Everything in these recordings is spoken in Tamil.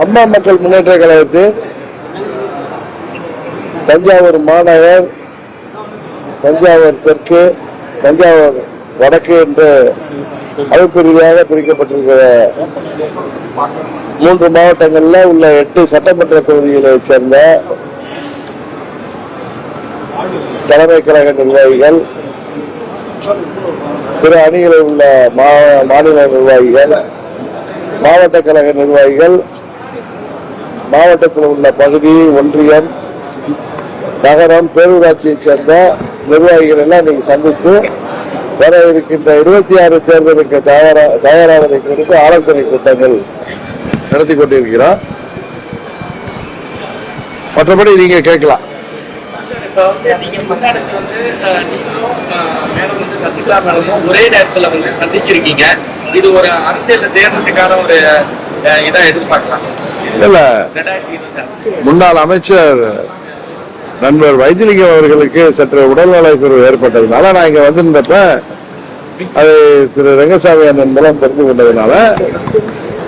அம்மா மக்கள் முன்னேற்ற கழகத்தில் தஞ்சாவூர் மாநகர், தஞ்சாவூர் தெற்கு, தஞ்சாவூர் வடக்கு என்று அமைப்பு ரீதியாக பிரிக்கப்பட்டிருக்கிற 3 மாவட்டங்களில் உள்ள 8 சட்டமன்ற தொகுதிகளை சேர்ந்த தலைமை கழக நிர்வாகிகள், பிற அணிகளில் உள்ள மாநில நிர்வாகிகள், மாவட்ட கழக நிர்வாகிகள், மாவட்டத்தில் உள்ள பகுதி, ஒன்றியம், நகரம், பேரூராட்சியைச் சேர்ந்த நிர்வாகிகள் எல்லாம் நீங்க சந்தித்து வர இருக்கின்ற 26 தேர்தலுக்கு தயாராவதை குறித்து ஆலோசனை கூட்டங்கள் நடத்தி கொண்டிருக்கிறோம். மற்றபடி நீங்க கேட்கலாம். சசிகலா மேடமும் ஒரே நேரத்தில் சந்திச்சிருக்கீங்க. இது ஒரு அரசியல் சேர்ந்ததுக்கான ஒரு இதா எதிர்பார்க்கலாம். இல்ல, முன்னாள் அமைச்சர் நண்பர் வைத்திலிங்கம் அவர்களுக்கு சற்று உடல்நலக்குறைவு ஏற்பட்டதுனால நான் இங்க வந்திருந்தப்ப அது திரு ரங்கசாமி அண்ணன் மூலம் தெரிந்து கொண்டதுனால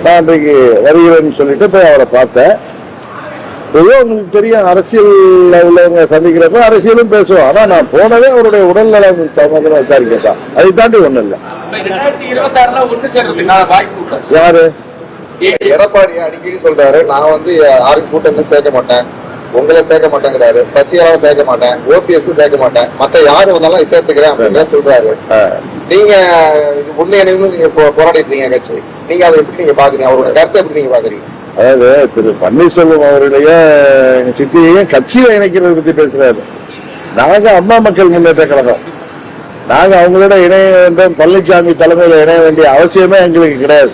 நான் இன்றைக்கு வருகிறேன்னு சொல்லிட்டு போய் அவரை பார்த்தேன். ஏதோ உங்களுக்கு தெரியும், அரசியல் உள்ளவங்க சந்திக்கிறப்ப அரசியலும் பேசுவோம். ஆனா நான் போனதே அவருடைய உடல்நலம் சம்பந்தமா விசாரிக்கா, அதை தாண்டி ஒண்ணும் இல்லை. யாரு? எடப்பாடி அடிக்கடி சொல்றாரு, நான் யாரும் கூட்டம்னு சேர்க்க மாட்டேன், உங்களை சேர்க்க மாட்டேங்கிறாரு, சசிகலாவை சேர்க்க மாட்டேன், ஓபிஎஸ் சேர்க்க மாட்டேன், மத்த யாரு வந்தாலும் சேர்த்துக்கிறேன் அப்படின்னு சொல்றாரு. நீங்க இது உண்மையான நீங்க போராடிட்டு இருக்கீங்க கட்சி, நீங்க அதை எப்படி நீங்க பாக்குறீங்க? அவரோட கருத்தை எப்படி நீங்க பாக்குறீங்க? அதாவது திரு பன்னீர்செல்வம் அவருடைய சித்தியையும் கட்சியை இணைக்கிறத பத்தி பேசுறாரு. நாங்க அம்மா மக்கள் முன்னேற்ற கழகம், நாங்க அவங்களோட இணைய வேண்டும், பழனிசாமி தலைமையில இணைய வேண்டிய அவசியமே எங்களுக்கு கிடையாது.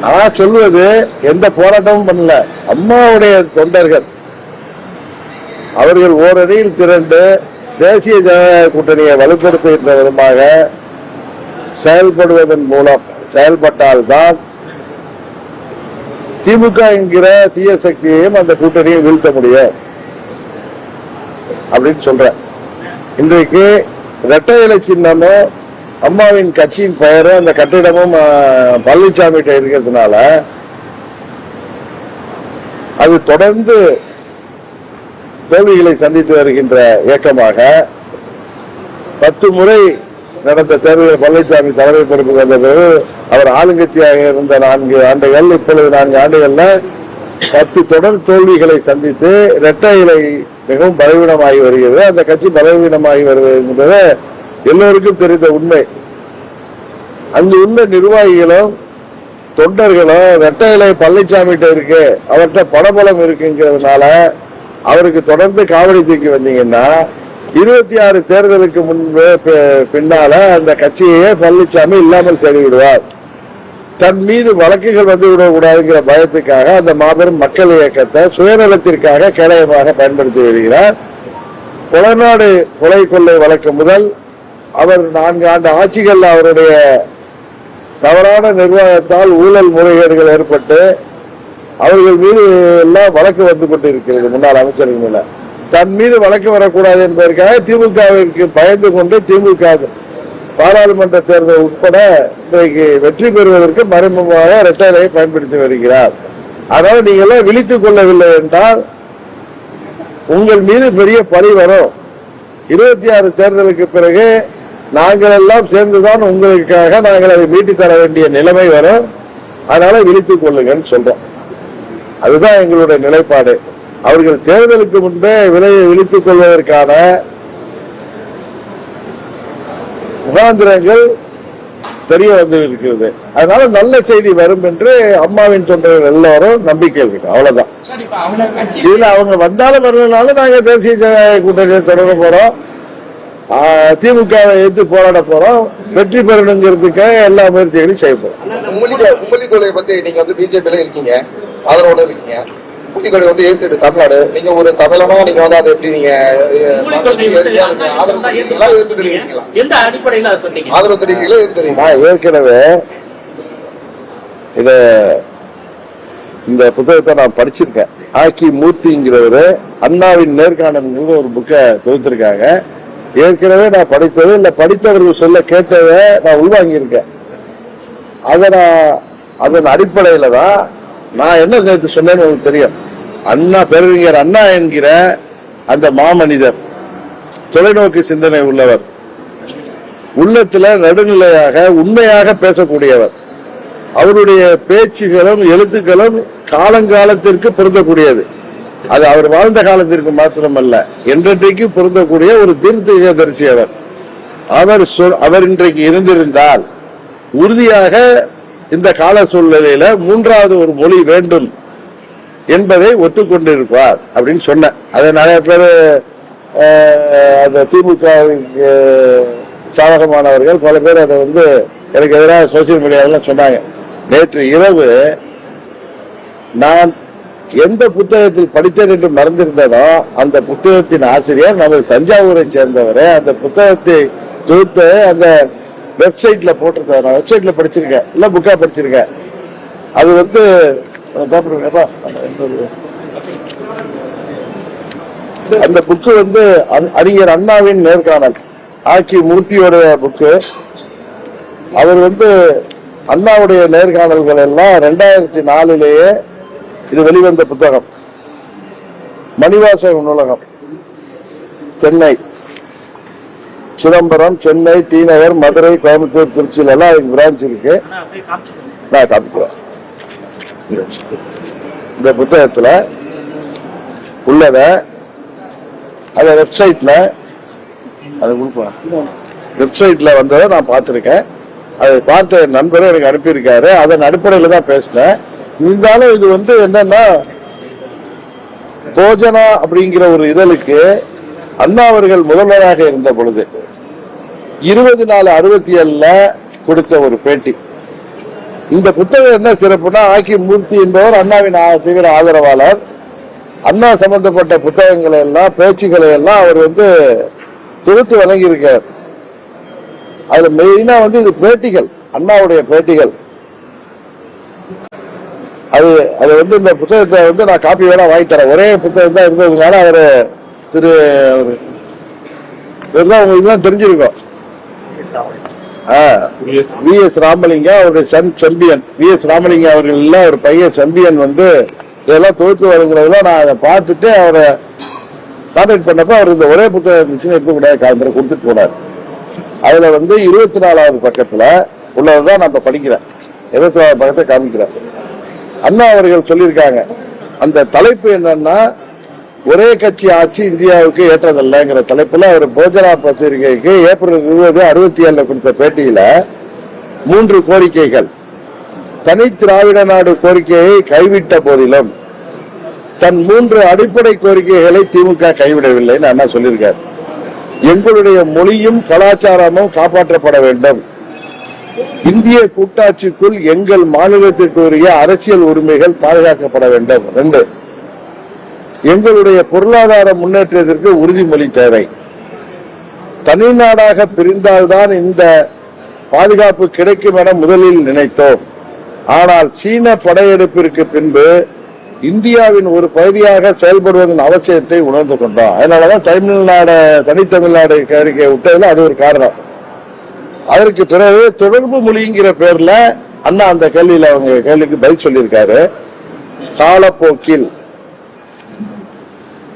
நான் சொல்வது, எந்த போராட்டமும் பண்ணல. அம்மாவுடைய தொண்டர்கள் அவர்கள் ஓரணியில் திரண்டு தேசிய ஜனநாயக கூட்டணியை வலுப்படுத்துகின்ற விதமாக செயல்படுவதன் மூலம் செயல்பட்டால்தான் திமுக என்கிற தீய சக்தியையும் அந்த கூட்டணியை வீழ்த்த முடியும் அப்படின்னு சொல்ற. இன்றைக்கு இரட்டை இலை சின்னமும் அம்மாவின் கட்சியின் பெயரும் அந்த கட்டிடமும் பழனிசாமி இருக்கிறதுனால அது தொடர்ந்து தோல்விகளை சந்தித்து வருகின்ற இயக்கமாக 10 முறை நடந்த தேர்தலில் பழனிசாமி தலைமை பொறுப்புக்கு வந்த பிறகு அவர் ஆளுங்கட்சியாக இருந்த 4 ஆண்டுகள், இப்பொழுது 4 ஆண்டுகள்ல 10 தொடர் தோல்விகளை சந்தித்து இரட்டை இலை மிகவும் பலவீனமாகி வருகிறது. அந்த கட்சி பலவீனமாகி வருவது என்பது எல்லோருக்கும் தெரிந்த உண்மை. அங்கு உள்ள நிர்வாகிகளும் தொண்டர்களும் இரட்டை இலை பழனிசாமிகிட்ட இருக்கு, அவர்கிட்ட பணபலம் இருக்குங்கிறதுனால அவருக்கு தொடர்ந்து காவடி தூக்கி வந்தீங்கன்னா 26 தேர்தலுக்கு முன்பு பின்னால அந்த கட்சியே பழனிசாமி இல்லாமல் செய்து விடுவார். தன் மீது வழக்குகள் வந்து விடக்கூடாதுங்கிற பயத்துக்காக அந்த மாபெரும் மக்கள் இயக்கத்தை சுயநலத்திற்காக கேடயமாக பயன்படுத்தி வருகிறார். கொலைநாடு கொலை கொள்ளை வழக்கு முதல் அவர் 4 ஆண்டு ஆட்சிகள் அவருடைய தவறான நிர்வாகத்தால் ஊழல் முறைகேடுகள் ஏற்பட்டு அவர்கள் மீது எல்லாம் வழக்கு வந்து கொண்டிருக்கிறது. முன்னாள் அமைச்சர்கள் மேல தன் மீது வழக்கு வரக்கூடாது என்பதற்காக திமுகவிற்கு பயந்து கொண்டு திமுக பாராளுமன்ற தேர்தல் உட்பட இன்றைக்கு வெற்றி பெறுவதற்கு மறைமுகமாக இரட்டை இலையை பயன்படுத்தி வருகிறார். அதனால நீங்களாம் விழித்துக் கொள்ளவில்லை என்றால் உங்கள் மீது பெரிய பழி வரும். 26 தேர்தலுக்கு பிறகு நாங்கள் எல்லாம் சேர்ந்துதான் உங்களுக்காக நாங்கள் அதை மீட்டி தர வேண்டிய நிலைமை வரும். அதனால விழித்துக் கொள்ளுங்கன்னு சொல்றோம். அதுதான் எங்களுடைய நிலைப்பாடு. அவர்கள் தேர்தலுக்கு முன்பே விழித்துக் கொள்வதற்கான முகாந்திரங்கள் தெரிய வந்து இருக்கிறது. அதனால நல்ல செய்தி வரும் என்று அம்மாவின் தொண்டர்கள் எல்லாரும் நம்பிக்கை இருக்கு. அவ்வளவுதான். இதுல அவங்க வந்தாலும் வருவதனால நாங்க தேசிய ஜனநாயக கூட்டணியை தொடர போறோம், திமுகவை எதிர்த்து போராட போறோம், வெற்றி பெறணுங்கிறதுக்காக எல்லா முயற்சிகளையும் செய்ய போறோம். உம்மொழி கொலை பத்தி நீங்க பிஜேபியில இருக்கீங்க, அதனோட இருக்கீங்க. உம்மொழி கொலை எதிர்த்து தமிழ்நாடு, நீங்க ஒரு தமிழனா நீங்க அதை எப்படி நீங்க ஆதரவு தெரிவிக்கிறீங்களா? எந்த அடிப்படையில் ஆதரவு தெரிவிக்கிறீங்களா? எது தெரியுமா? ஏற்கனவே இந்த புத்தகத்தை நான் படிச்சிருக்கேன். ஆக்கி மூர்த்திங்கிறவரு அண்ணாவின் நேர்காணல் ஒரு புக்கை தொகுத்திருக்காங்க. ஏற்கனவே நான் படித்தது இல்ல, படித்தவர்கள் சொல்ல கேட்டதை நான் உள்வாங்கியிருக்கேன். அதன் அடிப்படையில தான் நான் என்ன நேற்று சொன்னேன்னு உங்களுக்கு தெரியும். அண்ணா, பேரறிஞர் அண்ணா என்கிற அந்த மாமனிதர் தொலைநோக்கு சிந்தனை உள்ளவர், உள்ளத்துல நடுநிலையாக உண்மையாக பேசக்கூடியவர். அவருடைய பேச்சுகளும் எழுத்துக்களும் காலங்காலத்திற்கு பொருந்தக்கூடியது. அது அவர் வாழ்ந்த காலத்திற்கு மாத்திரமல்ல, என்றைக்கு பொருந்தக்கூடிய ஒரு தீர்க்கதரிசி அவர். அவர் இன்றைக்கு இருந்திருந்தால் உறுதியாக இந்த கால சூழ்நிலையில மூன்றாவது ஒரு மொழி வேண்டும் என்பதை ஒத்துக்கொண்டிருப்பார் அப்படின்னு சொன்னேன். அதை நிறைய பேர் அந்த திமுக சாதகமானவர்கள் பல பேர் அதை எனக்கு எதிராக சோசியல் மீடியாவில் சொன்னாங்க. நேற்று இரவு நான் எந்த புத்தகத்தில் படித்தேன் என்று மறந்திருந்தனோ அந்த புத்தகத்தின் ஆசிரியர் நமது தஞ்சாவூரை சேர்ந்தவர். அந்த புத்தகத்தை தொகுத்து அந்த வெப்சைட்ல போட்டிருந்தார். நான் வெப்சைட்ல படிச்சிருக்கேன், இல்ல புக்கா படிச்சிருக்கேன். அது அந்த புக்கு அறிஞர் அண்ணாவின் நேர்காணல், ஆக்கி மூர்த்தியோட புக்கு. அவர் அண்ணாவுடைய நேர்காணல்கள் எல்லாம் 2004 இது வெளிவந்த புத்தகம். மணிவாசக நூலகம், சென்னை, சிதம்பரம், சென்னை, டி நகர், மதுரை, கோயம்புத்தூர், திருச்சியில எல்லாம் அதுக்கு பிரான்ச் இருக்கு. நான் காமிக்கிறேன். இந்த புத்தகத்துல உள்ளத அந்த வெப்சைட்ல வெப்சைட்ல வந்ததை நான் பார்த்திருக்கேன். அதை பார்த்த என் நண்பரும் எனக்கு அனுப்பியிருக்காரு. அதன் அடிப்படையில தான் பேசினேன். இருந்தாலும் இது என்னன்னா, போஜனா அப்படிங்கிற ஒரு இதழுக்கு அண்ணா அவர்கள் முதல்வராக இருந்த பொழுது 20/4/67 கொடுத்த ஒரு பேட்டி. இந்த புத்தகம் என்ன சிறப்புனா, ஆக்கி மூர்த்தி என்பவர் அண்ணாவின் தீவிர ஆதரவாளர். அண்ணா சம்பந்தப்பட்ட புத்தகங்களை எல்லாம், பேச்சுக்களை எல்லாம் அவர் தொகுத்து வழங்கியிருக்கார். அதுல மெயினா இது பேட்டிகள், அண்ணாவுடைய பேட்டிகள். அது இந்த புத்தகத்தை நான் காப்பி வேணா வாங்கி தரேன். ஒரே புத்தகம் தான் இருந்ததுனால அவரு உங்களுக்கு தெரிஞ்சிருக்கும். வி.எஸ். ராமலிங்கம் அவருடைய சன் செம்பியன், வி.எஸ். ராமலிங்கம் அவர்கள் இல்ல, ஒரு பையன் செம்பியன் இதெல்லாம் தொகுத்து வருங்கிறதெல்லாம் நான் அதை பார்த்துட்டு அவரை கான்டாக்ட் பண்ணப்ப அவர் இந்த ஒரே புத்தகம் இருந்துச்சுன்னு எடுத்துக்கூடாது, காலம்பரை கொடுத்துட்டு போனார். அதுல 24வது பக்கத்துல உள்ளதுதான் நம்ம படிக்கிறேன். 24வது பக்கத்தை காமிக்கிறேன். அண்ணா அவர்கள் சொல்லியிருக்காங்க, அந்த தலைப்பு என்னன்னா, ஒரே கட்சி ஆட்சி இந்தியாவுக்கு ஏற்றதல்லங்கிற தலைப்புல அவர் போஜனா பத்திரிகைக்கு ஏப்ரல் 20/67 கொடுத்த பேட்டியில 3 கோரிக்கைகள், தனி திராவிட நாடு கோரிக்கையை கைவிட்ட போதிலும் தன் 3 அடிப்படை கோரிக்கைகளை திமுக கைவிடவில்லைன்னு அண்ணா சொல்லியிருக்காரு. எங்களுடைய மொழியும் கலாச்சாரமும் காப்பாற்றப்பட வேண்டும், இந்திய கூட்டாட்சிக்குள் எங்கள் மாநிலத்திற்குரிய அரசியல் உரிமைகள் பாதுகாக்கப்பட வேண்டும். 2, எங்களுடைய பொருளாதார முன்னேற்றத்திற்கு உறுதிமொழி தேவை. தனி நாடாக பிரிந்தால்தான் இந்த பாதுகாப்பு கிடைக்கும் என முதலில் நினைத்தோம். ஆனால் சீன படையெடுப்பிற்கு பின்பு இந்தியாவின் ஒரு பகுதியாக செயல்படுவதன் அவசியத்தை உணர்ந்து கொண்டோம். அதனாலதான் தனித்தமிழ்நாடு கோரிக்கை விட்டதுல அது ஒரு காரணம். அதற்கு பிறகு தொடர்பு மொழிங்கிற பேர்ல அண்ணா அந்த கேள்விக்கு பதில் சொல்லியிருக்காரு. காலப்போக்கில்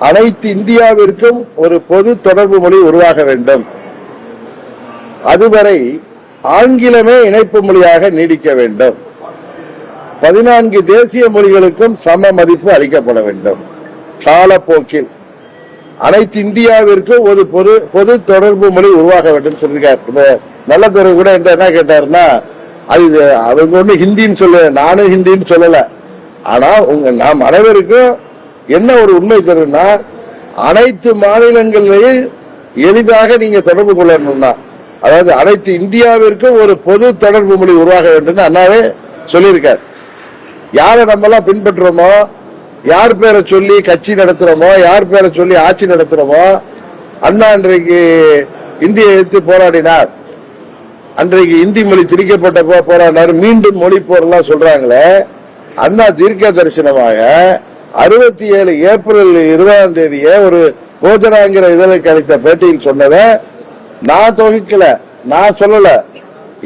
அனைத்து இந்தியாவிற்கும் ஒரு பொது தொடர்பு மொழி உருவாக வேண்டும், அதுவரை ஆங்கிலமே இணைப்பு மொழியாக நீடிக்க வேண்டும், 14 தேசிய மொழிகளுக்கும் சம மதிப்பு அளிக்கப்பட வேண்டும். காலப்போக்கில் அனைத்து இந்தியாவிற்கும் ஒரு பொது தொடர்பு மொழி உருவாக வேண்டும் சொல்லியிருக்காரு. நல்ல பேரு கூட என்ன கேட்டாருன்னா, அது அவங்க ஒண்ணு ஹிந்தின்னு சொல்ல, நானும் ஹிந்தின்னு சொல்லல. ஆனா நாம் அனைவருக்கும் என்ன ஒரு உண்மை தெரியும்னா, அனைத்து மாநிலங்களிலேயும் எளிதாக நீங்க தொடர்பு கொள்ளணும்னா, அதாவது அனைத்து இந்தியாவிற்கும் ஒரு பொது தொடர்பு மொழி உருவாக வேண்டும் அண்ணாவே சொல்லியிருக்காரு. யாரை நம்ம எல்லாம் பின்பற்றுறோமோ, யார் பேரை சொல்லி கட்சி நடத்துறோமோ, யார் பேரை சொல்லி ஆட்சி நடத்துறோமோ, அண்ணா அன்றைக்கு இந்தியை எதிர்த்து போராடினார், அன்றைக்கு இந்தி மொழி திணிக்கப்பட்ட போராடினார், மீண்டும் மொழி போரெல்லாம் சொல்றாங்களே. அண்ணா தீர்க்க தரிசனமாக 67 ஏப்ரல் 20 ஒரு போஜனாங்கிற இதழுக்கு அளித்த பேட்டியில் சொன்னதை நான் தொகுக்கல, நான் சொல்லல,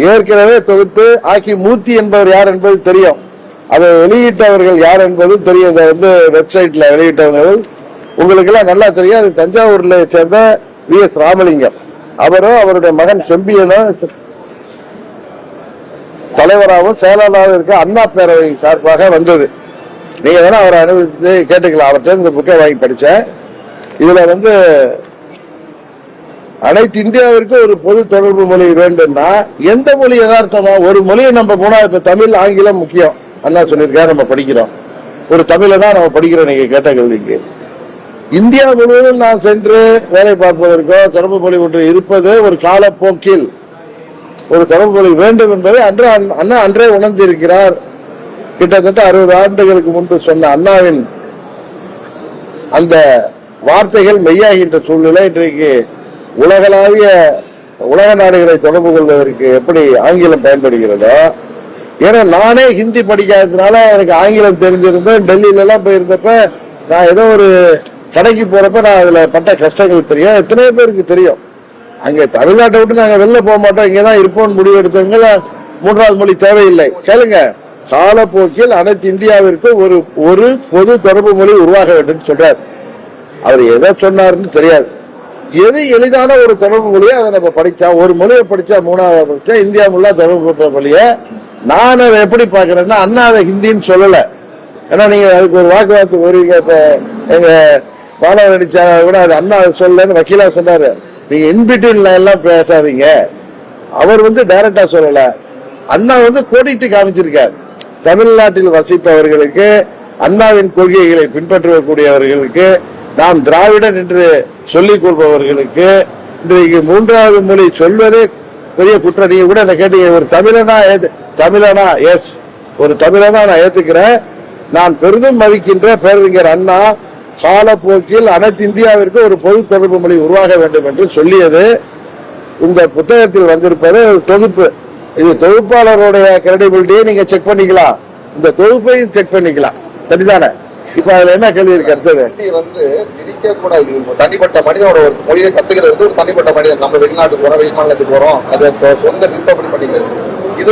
ஏற்கனவே தொகுத்து ஆக்கி மூர்த்தி என்பவர் யார் என்பது தெரியும். அதை வெளியிட்டவர்கள் யார் என்பது தெரியும். வெப்சைட்ல வெளியிட்டவர்கள் உங்களுக்கு எல்லாம் நல்லா தெரியும். அது தஞ்சாவூர்ல சேர்ந்த VS ராமலிங்கம், அவரும் அவருடைய மகன் செம்பியனும் தலைவராகவும் செயலாளராகவும் இருக்க அண்ணா பேரவை சார்பாக வந்தது. நீங்க வேணா அவரை அனுபவித்து கேட்டுக்கலாம். அவர்கிட்ட இந்த புக்கை வாங்கி படிச்சேன். இதுல அனைத்து இந்தியாவிற்கு ஒரு பொது தொடர்பு மொழி வேண்டும்னா எந்த மொழி யதார்த்தமா ஒரு மொழியை நம்ம போனா இப்ப தமிழ் ஆங்கிலம் முக்கியம் அண்ணா சொல்லியிருக்காரு, நம்ம படிக்கிறோம். ஒரு தமிழை தான் நம்ம படிக்கிறோம். நீங்க கேட்ட கேள்விக்கு இந்தியா முழுவதும் நாம் சென்று வேலை பார்ப்பதற்கோ தொடர்பு மொழி ஒன்று இருப்பது ஒரு காலப்போக்கில் ஒரு தொடர்பு மொழி வேண்டும் என்பதை அண்ணா அன்றே உணர்ந்திருக்கிறார். கிட்டத்தட்ட 60 ஆண்டுகளுக்கு முன்பு சொன்ன அண்ணாவின் அந்த வார்த்தைகள் மெய்யாகின்ற சூழ்நிலை இன்றைக்கு உலக நாடுகளை தொடர்பு கொள்வதற்கு எப்படி ஆங்கிலம் பயன்படுகிறதோ, ஏன்னா நானே ஹிந்தி படிக்காததுனால எனக்கு ஆங்கிலம் தெரிஞ்சிருந்தேன். டெல்லியில எல்லாம் போயிருந்தப்ப நான் ஏதோ ஒரு கடைக்கு போறப்ப நான் அதுல பட்ட கஷ்டங்கள் தெரியும். எத்தனையோ பேருக்கு தெரியும். அங்க தமிழ்நாட்டை விட்டு நாங்க வெளில போக மாட்டோம், இங்கதான் இருப்போம் முடிவு எடுத்தவங்க 3வது மொழி தேவையில்லை. கேளுங்க, காலப்போக்கில் அனைத்து இந்தியாவிற்கு ஒரு பொது தொடர்பு மொழி உருவாக வேண்டும் சொல்றாரு. அவர் எதை சொன்னாருன்னு தெரியாது. எது எளிதான ஒரு தொடர்பு மொழியை அதை நம்ம படிச்சா, ஒரு மொழியை படிச்சா 3வது படிச்சா இந்தியா முல்லா தொடர்பு கொண்ட மொழிய நான் அதை எப்படி பாக்குறேன்னா, அண்ணா அதை ஹிந்தின்னு சொல்லல. ஏன்னா நீங்க அதுக்கு ஒரு வாக்குவாதத்துக்கு வருவீங்க. இப்ப எங்க மாணவர் நடிச்சா கூட அது அண்ணா சொல்லலன்னு வக்கீலா சொன்னாரு. நீங்க இன்பிட்வீன்ல எல்லாம் பேசாதீங்க. அவர் டைரக்டா சொல்லல, அண்ணா கோடிட்டு காமிச்சிருக்கார். தமிழ்நாட்டில் வசிப்பவர்களுக்கு, அண்ணாவின் கொள்கைகளை பின்பற்றக்கூடியவர்களுக்கு, நாம் திராவிடன் என்று சொல்லிக் கொள்பவர்களுக்கு இன்றைக்கு 3வது மொழி சொல்வதே பெரிய குற்றம். நீங்க கூட என்ன கேட்டீங்க, ஒரு தமிழனா எஸ், ஒரு தமிழனா நான் ஏத்துக்கிறேன். நான் பெரிதும் மதிக்கின்ற பேரறிஞர் அண்ணா காலப்போக்கில் அனைத்து இந்தியாவிற்கு ஒரு பொது தொடர்பு மொழி உருவாக வேண்டும் என்று சொல்லியது இந்த புத்தகத்தில் வந்திருப்பது தொகுப்பு. இது தொகுப்பாளருடைய கிரெடிபிலிட்டியை நீங்க செக் பண்ணிக்கலாம், இந்த தொகுப்பையும் செக் பண்ணிக்கலாம். சரிதானே? இப்ப அதுல என்ன கேள்வி இருக்கு? அடுத்தது திணிக்க கூடாது. தனிப்பட்ட மனிதனோட ஒரு மொழியை கத்துக்கிறது ஒரு தனிப்பட்ட மனிதன். நம்ம வெளிநாட்டுக்கு போறோம், வெளிமாநிலத்துக்கு போறோம், அது சொந்த விருப்பப்படி பண்ணிக்கிறது. இது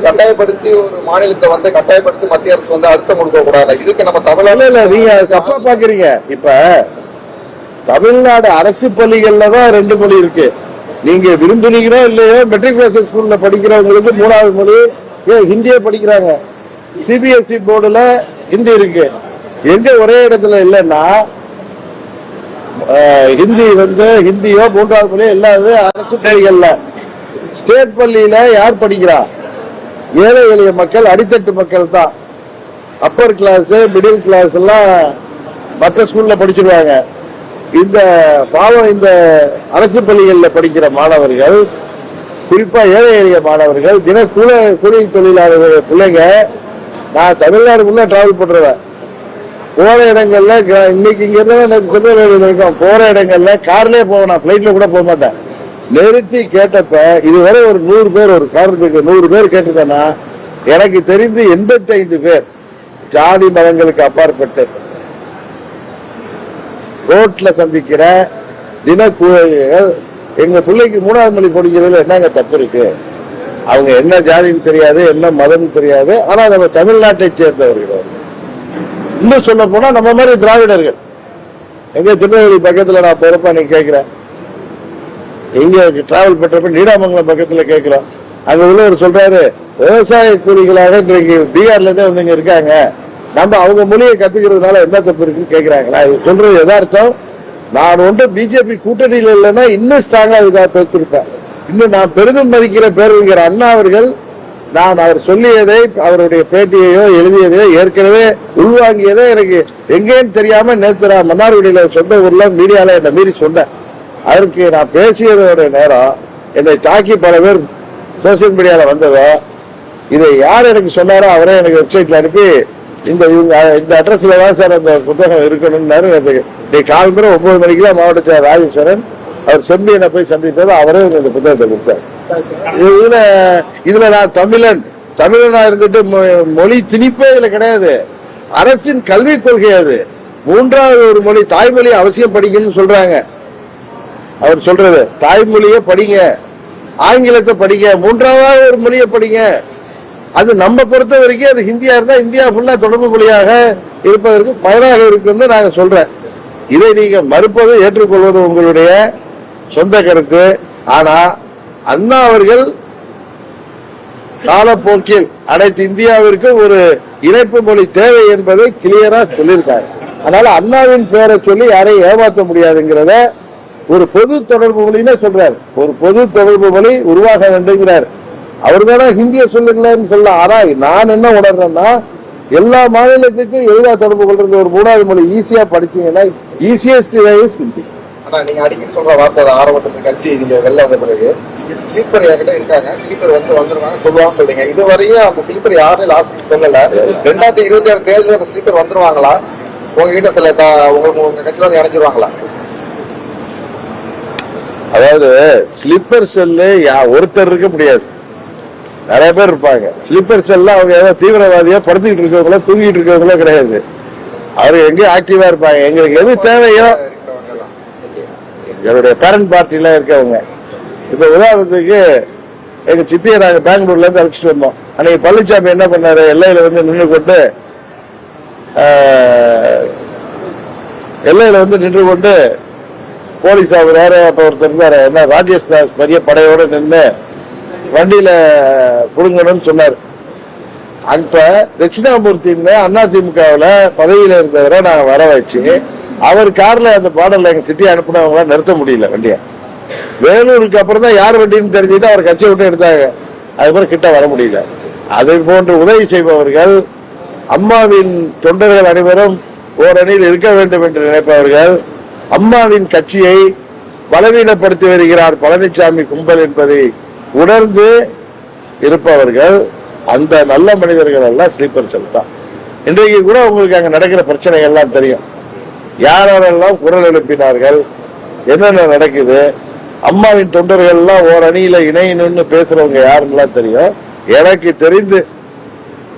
கட்டாயப்படுத்தி ஒரு மாநிலத்தை கட்டாயப்படுத்தி மத்திய அரசு அழுத்தம் கொடுக்க கூடாது. இதுக்கு நம்ம தமிழ்நாடு நீங்க தப்பா பாக்குறீங்க. இப்ப தமிழ்நாடு அரசு பள்ளிகள்ல தான் 2 மொழி இருக்கு. நீங்க விரும்புறீங்களோ இல்லையோ மெட்ரிகுலேஷன் ஸ்கூல்ல படிக்கிறவங்களுக்கு 3வது மொழி ஹிந்தியே படிக்கிறாங்க. CBSE போர்டுல ஹிந்தி இருக்கு. எங்க ஒரே இடத்துல இல்லைன்னா ஹிந்தி ஹிந்தியோ 3வது மொழியோ இல்லாத அரசு பள்ளிகள்ல. ஸ்டேட் பள்ளியில யார் படிக்கிறா? ஏழை எளிய மக்கள், அடித்தட்டு மக்கள் தான். அப்பர் கிளாஸ், மிடில் கிளாஸ் எல்லாம் மற்ற ஸ்கூல்ல படிச்சிருவாங்க. இந்த பாவம் இந்த அரசு பள்ளிகளில் படிக்கிற மாணவர்கள், குறிப்பா ஏழை எளிய மாணவர்கள், தின கூலி தொழிலாளர்கள் பிள்ளைங்க. நான் தமிழ்நாடுக்குள்ள டிராவல் பண்றேன். போற இடங்கள்ல இன்னைக்கு இங்க இருந்தா திருநெல்வேலியில் இருக்கோம். போற இடங்கள்ல கார்லயே போவேன், நான் பிளைட்ல கூட போக மாட்டேன். நிறுத்தி கேட்டப்ப இதுவரை ஒரு 100 பேர், ஒரு காரணத்துக்கு 100 பேர் கேட்டுட்டேன்னா எனக்கு தெரிந்து 85 பேர் ஜாதி மதங்களுக்கு அப்பாற்பட்டு ரோட்ல சந்திக்கிற தினக்கூலிகள் எங்க பிள்ளைக்கு 3வது மொழி படிக்கிறதுல என்னங்க தப்பு இருக்கு? அவங்க என்ன ஜாதின்னு தெரியாது, என்ன மதம் தெரியாது, ஆனா நம்ம தமிழ்நாட்டை சேர்ந்தவர்கள். இன்னும் சொல்ல போனா நம்ம மாதிரி திராவிடர்கள். எங்க திருநெல்வேலி பக்கத்துல நான் போறப்ப நீங்க கேட்கிறேன், எங்க டிராவல் பண்றப்ப நீடாமங்கலம் பக்கத்துல கேட்கிறோம். அங்க உள்ளவர் சொல்றாரு, விவசாய கூலிகளாக இன்றைக்கு பீகார்ல இருந்தே இங்க இருக்காங்க, நம்ம அவங்க மொழியை கத்துக்கிறதுனால என்ன தப்பு இருக்குன்னு கேட்கிறாங்க. நான் சொல்றது எதார்த்தம். நான் பிஜேபி கூட்டணியில் இல்லைன்னா இன்னும் ஸ்ட்ராங்கா இதுக்காக பேசியிருப்பேன். இன்னும் நான் பெரிதும் மதிக்கிற பேரறிஞர் அண்ணா அவர்கள், நான் அவர் சொல்லியதை, அவருடைய பேட்டியையோ எழுதியதையோ ஏற்கனவே உள்வாங்கியதோ எனக்கு எங்கேன்னு தெரியாம நேற்று நான் மன்னார்குடியில சொந்த ஊர்ல மீடியால என்னை மீறி சொன்னேன். அதற்கு நான் பேசியதோட நேரம் என்னை தாக்கி பல பேர் சோசியல் மீடியால வந்ததோ, இதை யார் எனக்கு சொன்னாரோ அவரே எனக்கு வெப்சைட்ல அனுப்பி இந்த அட்ரஸ்ல தான் சார் அந்த புத்தகம் இருக்கணும்னாரு. நீ காலம்பரம் 9 மணிக்கெல்லாம் மாவட்ட செயலர் ராஜேஸ்வரன் அவர் செம்பியனை போய் சந்தித்தது, அவரே இந்த புத்தகத்தை கொடுத்தார். இதுல நான் தமிழனா இருந்துட்டு மொழி திணிப்பே இதுல கிடையாது. அரசின் கல்விக் கொள்கை அது. 3வது ஒரு மொழி, தாய்மொழி அவசியம் படிக்கணும்னு சொல்றாங்க. அவர் சொல்றது தாய்மொழியை படிங்க, ஆங்கிலத்தை படிங்க, 3வது ஒரு மொழியை படிங்க. அது நம்ம பொறுத்த வரைக்கும் அது ஹிந்தியா இருந்தா இந்தியா ஃபுல்லா தொடர்பு மொழியாக இருப்பதற்கு பயனாக இருக்குன்னு நாங்க சொல்றேன். இதை நீங்க மறுப்பது ஏற்றுக்கொள்வது உங்களுடைய சொந்த கருத்து. ஆனா அண்ணா அவர்கள் காலப்போக்கில் அனைத்து இந்தியாவிற்கு ஒரு இணைப்பு மொழி தேவை என்பதை கிளியரா சொல்லியிருக்காரு. அதனால அண்ணாவின் பேரை சொல்லி யாரையும் ஏமாற்ற முடியாதுங்கிறத ஒரு பொது தொடர்பு மொழின்னு சொல்றாரு. ஒரு பொது தொடர்பு மொழி உருவாக வேண்டுங்கிறார். அவர் வேணா ஹிந்திய சொல்லுங்களேன்னு சொல்ல. ஆனா நான் என்ன உணர்றேன்னா எல்லா மாநிலத்துக்கும் எளிதா தொடர்பு கொள்றது ஒரு 3வது மொழி ஈஸியா படிச்சீங்கன்னா ஈஸியஸ்ட் வே இஸ் ஹிந்தி. ஆனா நீங்க அடிக்கடி சொல்ற வார்த்தை ஆரம்பத்துல கட்சி நீங்க வெளில வந்த பிறகு ஸ்லீப்பர் யார்கிட்ட இருக்காங்க, ஸ்லீப்பர் வந்துருவாங்க சொல்லுவாங்க சொல்றீங்க. இதுவரையும் அந்த ஸ்லீப்பர் யாரும் லாஸ்ட் சொல்லல. 2026 தேர்தல் அந்த ஸ்லீப்பர் வந்துருவாங்களா? உங்ககிட்ட சில உங்களுக்கு உங்க கட்சியில வந்து இணைஞ்சிருவாங்களா? அதாவது ஸ்லீப்பர் செல்லு ஒருத்தர் இருக்க முடியாது, நிறைய பேர் இருப்பாங்க. ஸ்லீப்பர் செல்ல அவங்க ஏதாவது தீவிரவாதியா படுத்துக்கிட்டு இருக்கவங்களோ தூங்கிட்டு இருக்கவங்களோ கிடையாது. அவரு எங்கேயும் ஆக்டிவா இருப்பாங்க. எங்களுக்கு எது தேவையோ எங்களுடைய பேரண்ட் பார்ட்டில இருக்கவங்க. இப்ப உதாரணத்துக்கு எங்க சித்தியை நாங்க பெங்களூர்ல இருந்து அழைச்சிட்டு வந்தோம். அன்னைக்கு பழனிசாமி என்ன பண்ணாரு, எல்லையில வந்து நின்று கொண்டு போலீஸ் அவர் யாரு அப்ப ஒருத்தர் இருந்தாரு, என்ன ராஜேஷ் தாஸ் பெரிய படையோட நின்று வண்டியில புடுங்கணும்னு சொன்னாரு. அப்ப தட்சிணாமூர்த்தின்னு அதிமுகவுல பதவியில இருந்தவரை நாங்க வர வச்சு அவர் கார்ல அந்த பாடல்ல எங்க சித்தி அனுப்பினவங்கள நிறுத்த முடியல வண்டிய. வேலூருக்கு அப்புறம் தான் யார் வண்டின்னு தெரிஞ்சுட்டு அவர் கட்சியை விட்டு எடுத்தாங்க. அதுக்கப்புறம் கிட்ட வர முடியல. அதை போன்று உதவி செய்பவர்கள், அம்மாவின் தொண்டர்கள் அனைவரும் ஓரணியில் இருக்க வேண்டும் என்று நினைப்பவர்கள், அம்மாவின் கட்சியை பலவீனப்படுத்தி வருகிறார் பழனிசாமி கும்பல் என்பதை உணர்ந்து இருப்பவர்கள், அந்த நல்ல மனிதர்கள் எல்லாம் ஸ்லீப்பர் செல் தான். இன்றைக்கு கூட உங்களுக்கு அங்க நடக்கிற பிரச்சனைகள் எல்லாம் தெரியும். யாரெல்லாம் குரல் எழுப்பினார்கள், என்னென்ன நடக்குது, அம்மாவின் தொண்டர்கள் எல்லாம் ஓர் அணியில இணையணும்னு பேசுறவங்க யாருன்னெல்லாம் தெரியும். எனக்கு தெரிந்து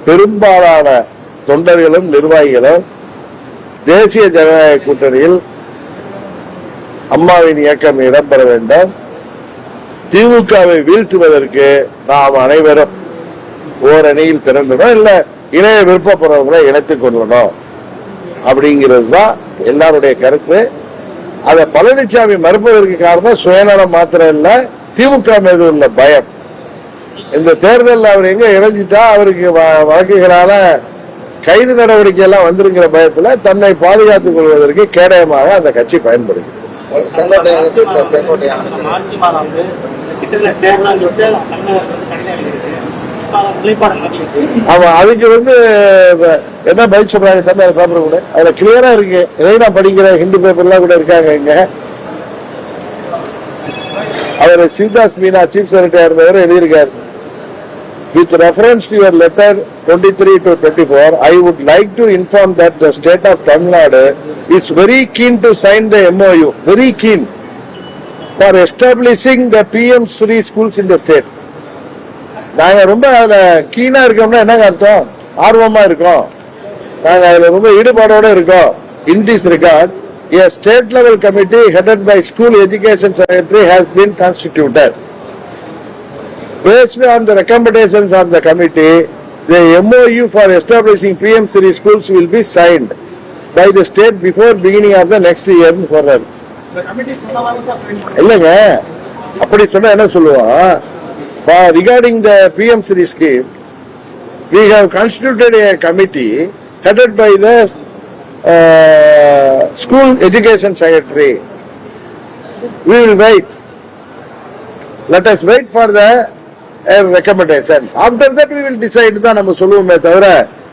பெரும்பாலான தொண்டர்களும் நிர்வாகிகளும் தேசிய ஜனநாயக கூட்டணியில் அம்மாவின் இயக்கம் இடம்பெற வேண்டும், திமுகவை வீழ்த்துவதற்கு நாம் அனைவரும் ஓரணியில் திரண்டணும், இல்ல இணைய விருப்பப்படுறவங்களை இணைத்துக் கொள்ளணும் அப்படிங்கிறது தான் எல்லாருடைய கருத்து. அத பழனிசாமி மறுப்பதற்கு காரணம் சுயநலம் மாத்திரம் இல்ல, திமுக மீது உள்ள பயம். இந்த தேர்தலில் அவர் எங்க இணைஞ்சிட்டா அவருக்கு வழக்குகளான கைது நடவடிக்கை எல்லாம் வந்திருக்கிற பயத்துல தன்னை பாதுகாத்துக் கொள்வதற்கு கேடயமாக அந்த கட்சி பயன்படுகிறது. ஆமா, அதுக்கு வந்து என்ன பதில் சொல்றாங்க தமிழ் பேப்பர் கூட அதுல கிளியரா இருக்கு. இதை நான் படிக்கிறேன், ஹிந்து பேப்பர்லாம் கூட இருக்காங்க. இங்க அவர் சிவதாஸ் மீனா சீஃப் செக்ரட்டரி இருந்தவர் எழுதியிருக்காரு. With reference to your letter 23 to 24, I would like to inform that the state of Tamil Nadu is very keen to sign the MOU, very keen, for establishing the PM Sri schools in the state. நாங்க ரொம்ப அதுல கீனா இருக்கோம்னா என்னங்க அர்த்தம்? ஆர்வமா இருக்கோம், நாங்க அதுல ரொம்ப ஈடுபாடோட இருக்கோம். In this regard, a state level committee headed by School Education Secretary has been constituted. Based on the recommendations of the committee, the MOU for establishing PM Sri schools will be signed by the state before beginning of the next year. இல்லங்க, அப்படி சொன்னா என்ன சொல்லுவான்? Regarding the PM Sri scheme, we have constituted a committee headed by the School Education Secretary. We will wait. Let us wait for the recommendations. After that we will decide தான் நம்ம சொல்லுவோமே தவிர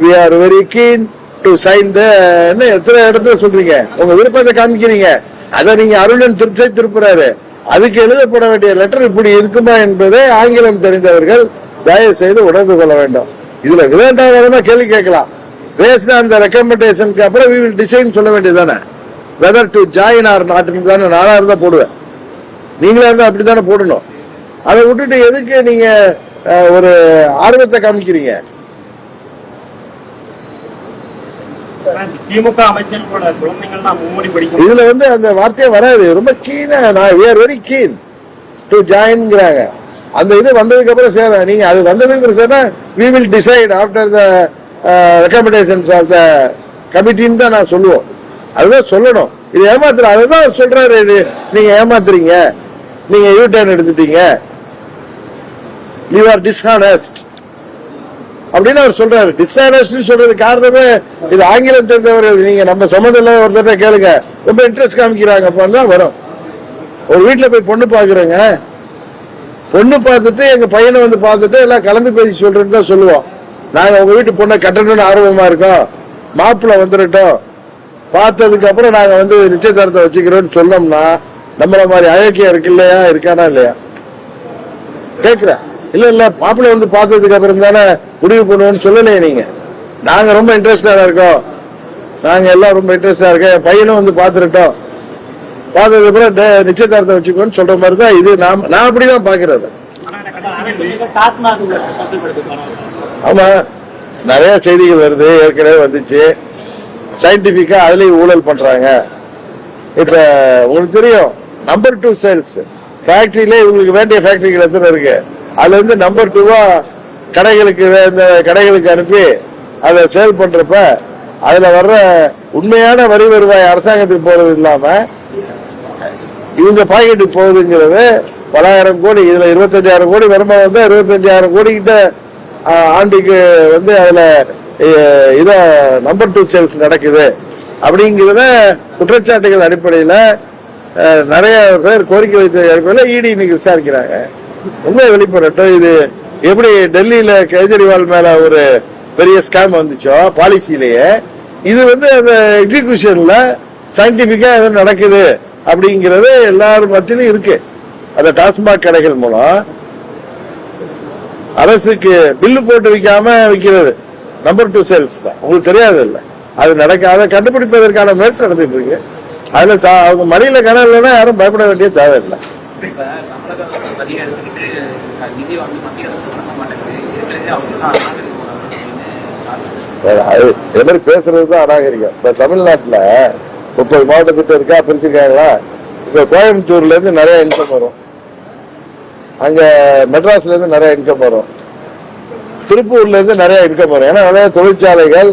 we are very keen to sign the எத்தனை இடத்துல சொல்றீங்க, உங்க விருப்பத்தை காமிக்கிறீங்க. அதை நீங்க அருளன் திருப்புறாரு. அதுக்கு எழுதப்பட வேண்டிய லெட்டர் இப்படி இருக்குமா என்பதை ஆங்கிலம் தெரிந்தவர்கள் தயவு செய்து உணர்ந்து கொள்ள வேண்டும். இதுல விதண்டாவதமா கேள்வி கேட்கலாம். பேஸ்ட் ஆன் தி ரெக்கமெண்டேஷனுக்கு அப்புறம் we will decide சொல்ல வேண்டியதானே whether to join or not. தானே நானா இருந்தா போடுவேன், நீங்களா இருந்தா அப்படித்தானே போடணும். அதை விட்டுட்டு எதுக்கு நீங்க ஒரு ஆர்வத்தை காமிக்கிறீங்க? திமுக அமைச்சர்களோட குழந்தைகள் தான் மும்மொழி படிக்கும். இதுல வந்து அந்த வார்த்தையே வராது. ரொம்ப கீனா we are very keen to joinங்கிறாங்க. அந்த இது வந்ததுக்கு அப்புறம் சேர நீங்க அது வந்ததுக்கு சொன்னா we will decide after the recommendations of the கமிட்டின்னு தான் நான் சொல்லுவோம். அதுதான் சொல்லணும். இது ஏமாத்துற அதுதான் சொல்றாரு. நீங்க ஏமாத்துறீங்க, நீங்க யூ டர்ன் எடுத்துட்டீங்க, you are dishonest அப்படின்னு அவர் சொல்றாரு. டிஸ்ஆனஸ்ட் சொல்றது காரணமே இது ஆங்கிலம் தெரிந்தவர்கள். நீங்க நம்ம சம்மந்தம் ஒருத்தர கேளுங்க, ரொம்ப இன்ட்ரெஸ்ட் காமிக்கிறாங்க. அப்பதான் வரும். ஒரு வீட்டுல போய் பொண்ணு பாக்குறேங்க, பொண்ணு பார்த்துட்டு எங்க பையனை வந்து பார்த்துட்டு எல்லாம் கலந்து பேசி சொல்றேன்னு தான் சொல்லுவோம். நாங்க உங்க வீட்டு பொண்ணை கட்டணும்னு ஆர்வமா இருக்கோம், மாப்பிள்ள வந்துடட்டும், பார்த்ததுக்கு அப்புறம் நாங்க வந்து நிச்சயதாரத்தை வச்சுக்கிறோம்னு சொன்னோம்னா நம்மள மாதிரி அயோக்கியம் இருக்கு இல்லையா, இருக்கானா இல்லையா கேக்குறேன். இல்ல மாப்பிள்ளை வந்து பார்த்ததுக்கு அப்புறம் தானே முடிவு பண்ணுவோம்னு சொல்லலையே நீங்க. நாங்க ரொம்ப இன்ட்ரெஸ்டா இருக்கோம், நாங்க எல்லாம் ரொம்ப இன்ட்ரெஸ்டா இருக்கோம், என் பையனும் வந்து பாத்துட்டோம், பார்த்ததுக்கு அப்புறம் நிச்சயதாரத்தை வச்சுக்கோன்னு சொல்ற மாதிரி தான் இது. நான் அப்படிதான் பாக்குறது. ஆமா, நிறைய செய்திகள் வருது, ஏற்கனவே வந்துச்சு. சயின்டிபிக்கா அதுலயும் ஊழல் பண்றாங்க. இப்ப உங்களுக்கு தெரியும் நம்பர் 2 சேல்ஸ் ஃபேக்டரியில இவங்களுக்கு வேண்டிய ஃபேக்டரிகள் எத்தனை இருக்கு, அதுல இருந்து நம்பர் 2வா கடைகளுக்கு அனுப்பி அதை சேல் பண்றப்ப அதுல வர்ற உண்மையான வரி வருவாய் அரசாங்கத்துக்கு போறது இல்லாம இவங்க பாக்கெட்டுக்கு போகுதுங்கிறது பலாயிரம் கோடி. இதுல 25,000 கோடி வருமானம் வந்து 25,000 கோடி கிட்ட ஆண்டுக்கு வந்து அதுல இத நம்பர் 2 சேல்ஸ் நடக்குது அப்படிங்கிறத குற்றச்சாட்டுகள் அடிப்படையில நிறைய பேர் கோரிக்கை வைத்த அடிப்படையில் இடி இன்னைக்கு விசாரிக்கிறாங்க. உண்மை வெளிப்படட்டும். இது எப்படி டெல்லியில கெஜ்ரிவால் மேல ஒரு பெரிய ஸ்கேம் வந்துச்சோ பாலிசியிலேயே, இது வந்து அந்த எக்ஸிகியூஷன்ல சயின்டிபிக்கா எதுவும் நடக்குது அப்படிங்கிறது எல்லாரும் மத்தியிலும் இருக்கு. அந்த டாஸ்மாக் கடைகள் மூலம் அரசுக்கு பில்லு போட்டு விற்காம விற்கிறது நம்பர் 2 சேல்ஸ் தான். உங்களுக்கு தெரியாது இல்ல, அது நடக்காத கண்டுபிடிப்பதற்கான முயற்சி நடந்துட்டு இருக்கு. அதுல அவங்க மடியில கணம் இல்லைன்னா யாரும் பயப்பட வேண்டிய தேவையில்லை. இது மாதிரி பேசுறதுதான் அநாகரிகம். இப்ப தமிழ்நாட்டுல 30 மாவட்டத்திட்ட இருக்கா, பிரிச்சிருக்காங்களா. இப்ப கோயம்புத்தூர்ல இருந்து நிறைய இன்கம் வரும், அங்க மெட்ராஸ்ல இருந்து நிறைய இன்கம் வரும், திருப்பூர்ல இருந்து நிறைய இன்கம் வரும். ஏன்னா நிறைய தொழிற்சாலைகள்,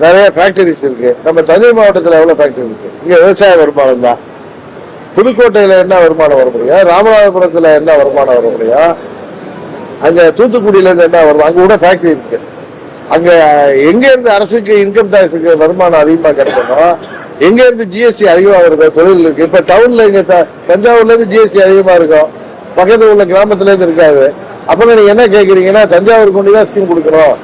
நிறைய ஃபேக்டரிஸ் இருக்கு. நம்ம தஞ்சை மாவட்டத்தில் எவ்வளவு ஃபேக்டரி இருக்கு, இங்க விவசாய வருமானம் தான். புதுக்கோட்டையில என்ன வருமானம் வர முடியும், ராமநாதபுரத்துல என்ன வருமானம் வர முடியும், அங்க தூத்துக்குடியில இருந்து என்ன வருமானம், அங்க கூட ஃபேக்டரி இருக்கு. அங்க எங்க இருந்து அரசுக்கு இன்கம் டாக்ஸுக்கு வருமானம் அதிகமா கிடைக்கணும், எங்க இருந்து ஜிஎஸ்டி அதிகமா வருது தொழில் இருக்கு. இப்ப டவுன்ல இங்க தஞ்சாவூர்ல இருந்து ஜிஎஸ்டி அதிகமா இருக்கும், பக்கத்துல உள்ள கிராமத்துல இருந்து இருக்காது. அப்ப நீங்க என்ன கேக்குறீங்கன்னா தஞ்சாவூர் கொண்டுதான் ஸ்கீம் கொடுக்கணும்,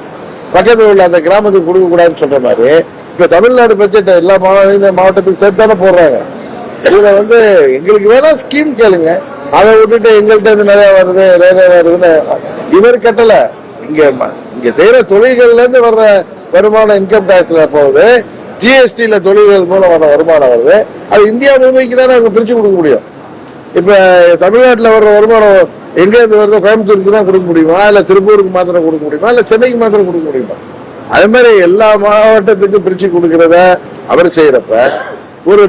பக்கத்துல உள்ள அந்த கிராமத்துக்கு கொடுக்க கூடாதுன்னு சொல்ற மாதிரி இப்ப தமிழ்நாடு பட்ஜெட் எல்லா மாவட்டத்துக்கு சேர்த்து தானே போடுறாங்க. இதுல வந்து எங்களுக்கு வேணா ஸ்கீம் கேளுங்க, அதை விட்டுட்டு எங்கள்கிட்ட இருந்து நிறைய வருதுன்னு இவர் கட்டல. இங்க செய்யற தொழில்கள்ல இருந்து வர்ற வருமானம் இன்கம் டாக்ஸ்ல போகுது, ஜிஎஸ்டில தொழில்கள் மூலம் வர வருமானம் வருது. அது இந்தியா முழுமைக்கு தானே அவங்க பிரிச்சு கொடுக்க முடியும். இப்ப தமிழ்நாட்டில் வர்ற வருமானம் எங்க இருந்து வருதோ கோயம்புத்தூருக்கு தான் கொடுக்க முடியுமா, இல்ல திருப்பூருக்கு மாத்திரம் கொடுக்க முடியுமா, இல்ல சென்னைக்கு மாத்திரம் கொடுக்க முடியுமா? அதே மாதிரி எல்லா மாவட்டத்துக்கும் பிரிச்சு கொடுக்கறத அவர் செய்யறப்ப ஒரு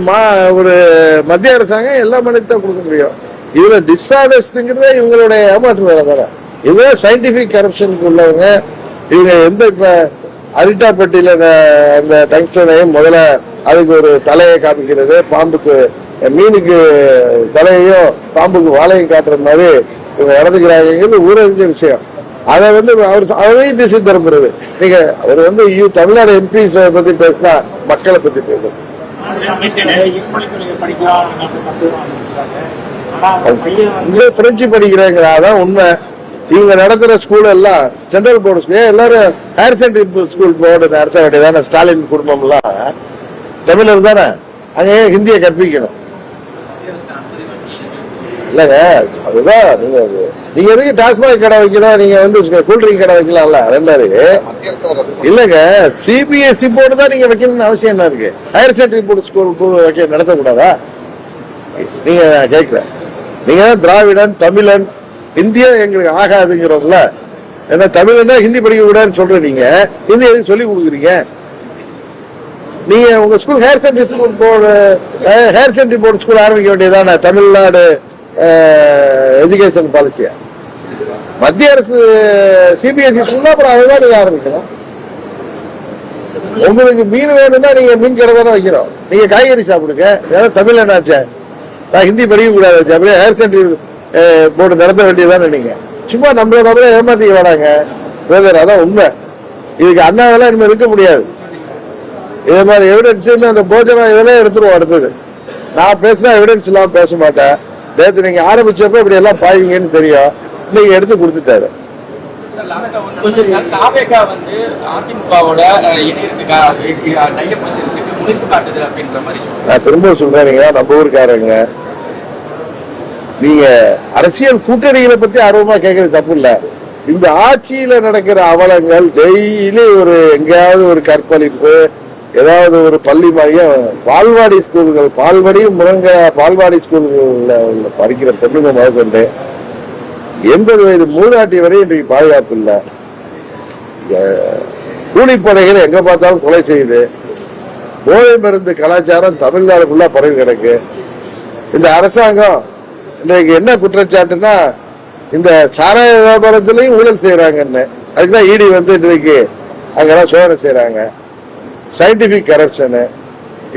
மத்திய அரசாங்கம் எல்லா மாநிலத்தையும் கொடுக்க முடியும். இதுல டிஸ்ஆனஸ்ட்ங்கிறத இவங்களுடைய ஏமாற்று வேலை தானே. இவங்க சயின்டிபிக் கரப்ஷனுக்கு உள்ளவங்க. இவங்க எந்த இப்ப அரிட்டாப்பட்டியில அந்த டங்ஸ்டனையும் முதல்ல அதுக்கு ஒரு தலையை காமிக்கிறது, பாம்புக்கு மீனுக்கு தலையையும் பாம்புக்கு வாழையும் காட்டுற மாதிரி இவங்க நடந்துக்கிறாங்கிறது ஊரறிஞ்ச விஷயம். அதை வந்து அவர் அதையும் திசை திருப்புறது. நீங்க அவர் வந்து தமிழ்நாடு எம்பிஸ் பத்தி பேசினா மக்களை பத்தி பேசுறது. பிரெஞ்சு படிக்கிறாங்க, அதான் உண்மை. இவங்க நடத்துற ஸ்கூல் எல்லாம் சென்ட்ரல் போர்டு ஸ்கூல், எல்லாரும் ஹையர் செகண்டரி ஸ்கூல் போர்டு நடத்த வேண்டியதானே. ஸ்டாலின் குடும்பம் எல்லாம் தமிழர் தானே, அங்க ஹிந்தியை கற்பிக்கணும் இல்லங்க. அதுதான் நீங்க எதுக்கு டாஸ்மாக் கடை வைக்கணும், நீங்க வந்து கூல்ட்ரிங்க் கடை வைக்கலாம்ல. அதே மாதிரி இல்லங்க, சிபிஎஸ்இ போர்டு தான் நீங்க வைக்கணும்னு அவசியம் என்ன இருக்கு? ஹையர் செகண்டரி போர்டு ஸ்கூல் வைக்க நடத்தக்கூடாதா? நீங்க கேட்கல, நீங்க திராவிடன் தமிழன் இந்தியா எங்களுக்கு ஆகாதுங்கிறோம்ல. ஏன்னா தமிழ்னா ஹிந்தி படிக்க கூடாதுன்னு சொல்ற நீங்க ஹிந்தி எதுக்கு சொல்லி கொடுக்குறீங்க? நீங்க உங்க school higher secondary school board, higher secondary board school ஆரம்பிக்க வேண்டியதானே தமிழ்நாடு எஜுகேஷன் பாலிசியா? மத்திய அரசு சிபிஎஸ்இ சொன்னா அப்புறம் அதுதான் நீங்க ஆரம்பிக்கணும். உங்களுக்கு மீன் வேணும்னா நீங்க மீன் கடை தானே வைக்கிறோம். நீங்க காய்கறி சாப்பிடுங்க. ஏதாவது தமிழ் என்னாச்சே, நான் ஹிந்தி படிக்க கூடாது, அப்படியே ஹையர் செகண்டரி போர்டு நடத்த வேண்டியதானே. நீங்க சும்மா நம்மளோட ஏமாத்திக்க வேணாங்க. அதான் உண்மை. இதுக்கு அண்ணாவெல்லாம் இனிமேல் இருக்க முடியாது. இதே மாதிரி எவிடன்ஸ் அந்த போஜனம் இதெல்லாம் எடுத்துருவோம். அடுத்தது நான் பேசினா எவிடன்ஸ் இல்லாம பேச மாட்டேன். நேற்று நீங்க ஆரம்பிச்சப்ப இப்படி எல்லாம் பாய்வீங்கன்னு தெரியும். இன்னைக்கு எடுத்து கொடுத்துட்டாரு. தாவேகா வந்து அதிமுகவோட முனைப்பு காட்டுது அப்படின்ற மாதிரி நான் திரும்ப சொல்றேன், நீங்க நம்ம ஊருக்காரங்க, நீங்க அரசியல் கூட்டணிகளை பத்தி ஆர்வமா கேட்கறது தப்பு இல்ல. இந்த ஆட்சியில நடக்கிற அவலங்கள், டெய்லி ஒரு எங்கேயாவது ஒரு கற்பழிப்பு, ஏதாவது ஒரு பள்ளி மாதிரியும் பால்வாடி ஸ்கூல்கள், பால்வாடியும் முருங்க பால்வாடி ஸ்கூல்கள்ல படிக்கிற பெண்ணுங்க முதற்கொண்டு 80 வயது மூதாட்டி வரை இன்றைக்கு பாதுகாப்பு இல்லை. கூலிப்படைகள் எங்க பார்த்தாலும் கொலை செய்யுது. போதை மருந்து கலாச்சாரம் தமிழ்நாடு ஃபுல்லா பரவி கிடக்கு. இந்த அரசாங்கம் இன்றைக்கு என்ன குற்றச்சாட்டுன்னா, இந்த சாராய வியாபாரத்திலையும் ஊழல் செய்யறாங்கன்னு. அதுக்குதான் இடி வந்து இன்றைக்கு அங்கெல்லாம் சோதனை செய்யறாங்க. சயின்டிபிக் கரப்ஷனு.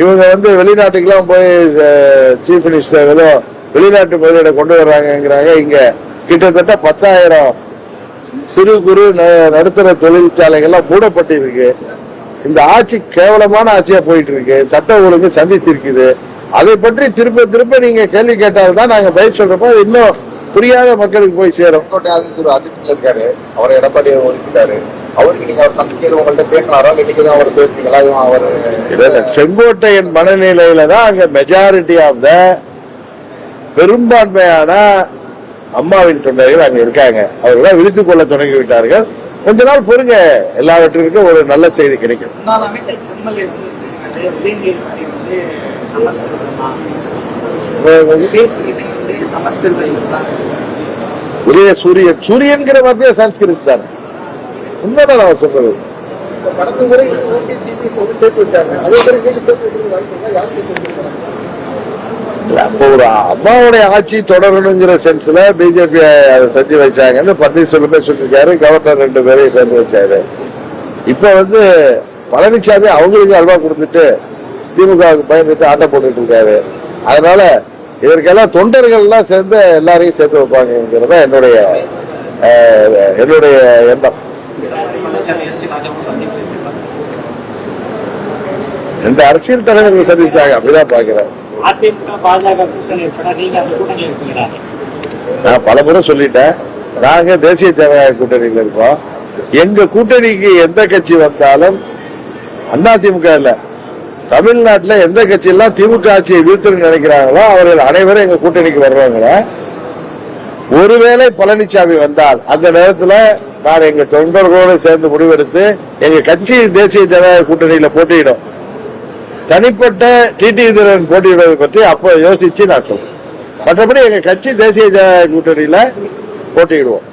இவங்க வந்து வெளிநாட்டுக்கெல்லாம் போய் சீஃப் மினிஸ்டர் ஏதோ வெளிநாட்டு முதலீடை கொண்டு வர்றாங்கிறாங்க. இங்க கிட்டத்தட்ட 10,000 சிறு குறு நடுத்தர தொழிற்சாலைகள்லாம் மூடப்பட்டிருக்கு. இந்த ஆட்சி கேவலமான ஆட்சியா போயிட்டு இருக்கு. சட்ட ஒழுங்கு சந்திச்சிருக்குது. அதை பற்றி திருப்ப திருப்ப நீங்க கேள்வி கேட்டால்தான் நாங்க பதில் சொல்றப்போ இன்னும் புரியாத மக்களுக்கு போய் சேரும். அதிமுக இருக்காரு, அவரை எடப்பாடியை ஒதுக்கிட்டாரு. அவருக்கு நீங்க அவர் சந்திச்சது உங்கள்ட்ட பேசினாரோ இன்னைக்குதான் அவர் பேசுனீங்களா? அவரு செங்கோட்டையன் மனநிலையில தான் அங்க மெஜாரிட்டி ஆஃப் த பெரும்பான்மையான அம்மாவின் தொண்டர்கள் அங்க இருக்காங்க. அவர்கள் விழித்துக் கொள்ள தொடங்கி விட்டார்கள். கொஞ்ச நாள் பொறுங்க, எல்லாவற்றிற்கும் ஒரு நல்ல செய்தி கிடைக்கும். உதய சூரியன், சூரியன்கிற வார்த்தையே சன்ஸ்கிருத் தானே. உண்மைதான் அவர் சொல்றது. கடந்த முறை சேர்த்து வச்சாங்க. அதே மாதிரி சேர்த்து வைக்கிறது வாய்ப்பு யார் சேர்த்து? அப்போ ஒரு அம்மாவுடைய ஆட்சி தொடரணுங்கிற சென்ஸ்ல பிஜேபி அதை செஞ்சு வச்சாங்கன்னு பன்னீர்செல்வமே சொல்லிருக்காரு. கவர்னர் 2 பேரையும் சேர்ந்து வச்சாரு. இப்ப வந்து பழனிசாமி அவங்களுக்கு அல்வா கொடுத்துட்டு திமுகவுக்கு பயந்துட்டு ஆட்டம் போட்டுட்டு இருக்காரு. அதனால இதற்கெல்லாம் தொண்டர்கள் எல்லாம் சேர்ந்து எல்லாரையும் சேர்த்து வைப்பாங்கிறத என்னுடைய எண்ணம். எந்த அரசியல் தலைவர்கள் சந்திச்சாங்க அப்படிதான் பாக்குறேன். அதிமுக பாஜக கூட்டணி நீங்க அந்த கூட்டணி இருக்கீங்களா? நான் பல முறை சொல்லிட்டேன், நாங்க தேசிய ஜனநாயக கூட்டணியில் இருக்கோம். எங்க கூட்டணிக்கு எந்த கட்சி வந்தாலும், அதிமுக இல்ல, தமிழ்நாட்டில் எந்த கட்சி எல்லாம் திமுக ஆட்சியை வீழ்த்தணும்னு நினைக்கிறாங்களோ அவர்கள் அனைவரும் எங்க கூட்டணிக்கு வர்றவங்க. ஒருவேளை பழனிசாமி வந்தால் அந்த நேரத்தில் நான் எங்க தொண்டர்களோடு சேர்ந்து முடிவெடுத்து எங்க கட்சி தேசிய ஜனநாயக கூட்டணியில போட்டியிடும். தனிப்பட்ட டிடிவி தினகரன் போட்டியிடுவதை பற்றி அப்போ யோசிச்சு நான் சொல்றேன். மற்றபடி எங்க கட்சி தேசிய ஜனநாயக கூட்டணியில போட்டியிடுவோம்.